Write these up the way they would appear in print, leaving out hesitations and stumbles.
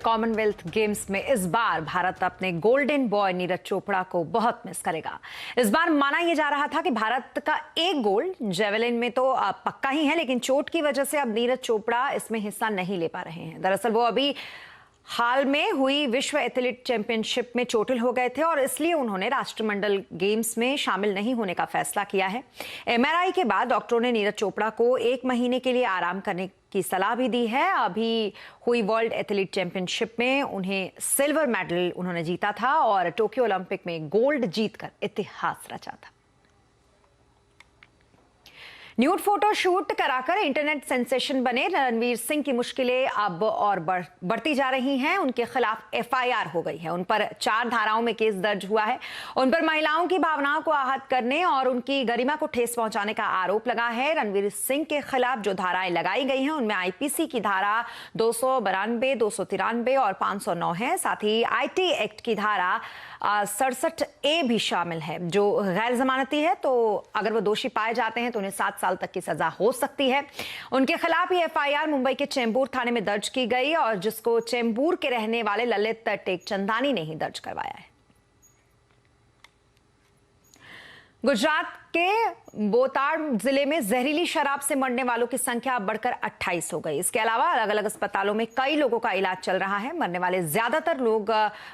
Commonwealth games में इस बार भारत अपने गोल्डन बॉय नीरज चोपड़ा को बहुत मिस करेगा। इस बार माना यह जा रहा था कि भारत का एक गोल्ड जेवलिन में तो पक्का ही है, लेकिन चोट की वजह से अब नीरज चोपड़ा इसमें हिस्सा नहीं ले पा रहे हैं। दरअसल वो अभी हाल में हुई विश्व एथलीट चैंपियनशिप में चोटिल हो गए थे और इसलिए उन्होंने राष्ट्रमंडल गेम्स में शामिल नहीं होने का फैसला किया है। एमआरआई के बाद डॉक्टरों ने नीरज चोपड़ा को 1 महीने के लिए आराम करने की सलाह भी दी है। अभी हुई वर्ल्ड एथलीट चैंपियनशिप में उन्हें सिल्वर मेडल उन्होंने जीता था और टोक्यो ओलंपिक में गोल्ड जीतकर इतिहास रचा था। न्यूड फोटो शूट कराकर इंटरनेट सेंसेशन बने रणवीर सिंह की मुश्किलें अब और बढ़ती जा रही हैं। उनके खिलाफ एफआईआर हो गई है। उन पर 4 धाराओं में केस दर्ज हुआ है। उन पर महिलाओं की भावनाओं को आहत करने और उनकी गरिमा को ठेस पहुंचाने का आरोप लगा है। रणवीर सिंह के खिलाफ जो धाराएं लगाई गई हैं उनमें आईपीसी की धारा 292, 293 और 509 है। साथ ही आईटी एक्ट की धारा 67A भी शामिल है, जो गैर जमानती है। तो अगर वो दोषी पाए जाते हैं तो उन्हें 7 साल तक की सजा हो सकती है। उनके खिलाफ ये एफआईआर मुंबई के चेंबूर थाने में दर्ज की गई और जिसको चेंबूर के रहने वाले ललित टेकचंदानी ने ही दर्ज करवाया है। गुजरात के बोताड़ जिले में जहरीली शराब से मरने वालों की संख्या बढ़कर 28 हो गई। इसके अलावा अलग अलग अस्पतालों में कई लोगों का इलाज चल रहा है। मरने वाले ज्यादातर लोग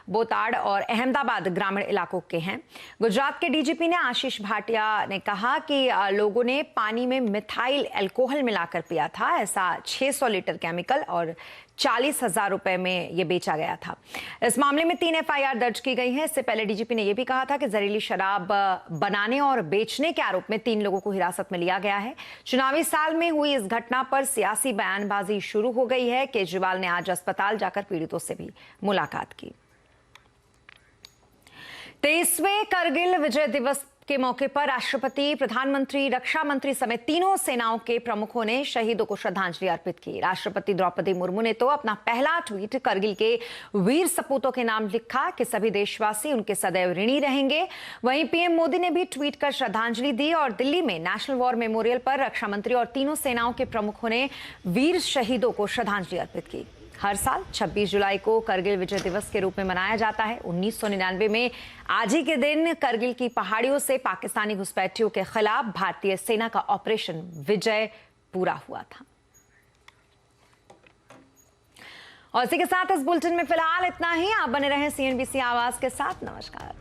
बोताड़ और अहमदाबाद ग्रामीण इलाकों के हैं। गुजरात के डीजीपी ने आशीष भाटिया ने कहा कि लोगों ने पानी में मिथाइल अल्कोहल मिलाकर पिया था। ऐसा 600 लीटर केमिकल और 40,000 रुपए में यह बेचा गया था। इस मामले में 3 एफआईआर दर्ज की गई है। इससे पहले डीजीपी ने यह भी कहा था कि जहरीली शराब बनाने और बेचने के आरोप में 3 लोगों को हिरासत में लिया गया है। चुनावी साल में हुई इस घटना पर सियासी बयानबाजी शुरू हो गई है। केजरीवाल ने आज अस्पताल जाकर पीड़ितों से भी मुलाकात की। 23वें करगिल विजय दिवस के मौके पर राष्ट्रपति, प्रधानमंत्री, रक्षा मंत्री समेत तीनों सेनाओं के प्रमुखों ने शहीदों को श्रद्धांजलि अर्पित की। राष्ट्रपति द्रौपदी मुर्मू ने तो अपना पहला ट्वीट करगिल के वीर सपूतों के नाम लिखा कि सभी देशवासी उनके सदैव ऋणी रहेंगे। वहीं पीएम मोदी ने भी ट्वीट कर श्रद्धांजलि दी और दिल्ली में नेशनल वॉर मेमोरियल पर रक्षा मंत्री और तीनों सेनाओं के प्रमुखों ने वीर शहीदों को श्रद्धांजलि अर्पित की। हर साल 26 जुलाई को करगिल विजय दिवस के रूप में मनाया जाता है। 1999 में आज ही के दिन करगिल की पहाड़ियों से पाकिस्तानी घुसपैठियों के खिलाफ भारतीय सेना का ऑपरेशन विजय पूरा हुआ था। और इसी के साथ इस बुलेटिन में फिलहाल इतना ही। आप बने रहें सीएनबीसी आवाज के साथ। नमस्कार।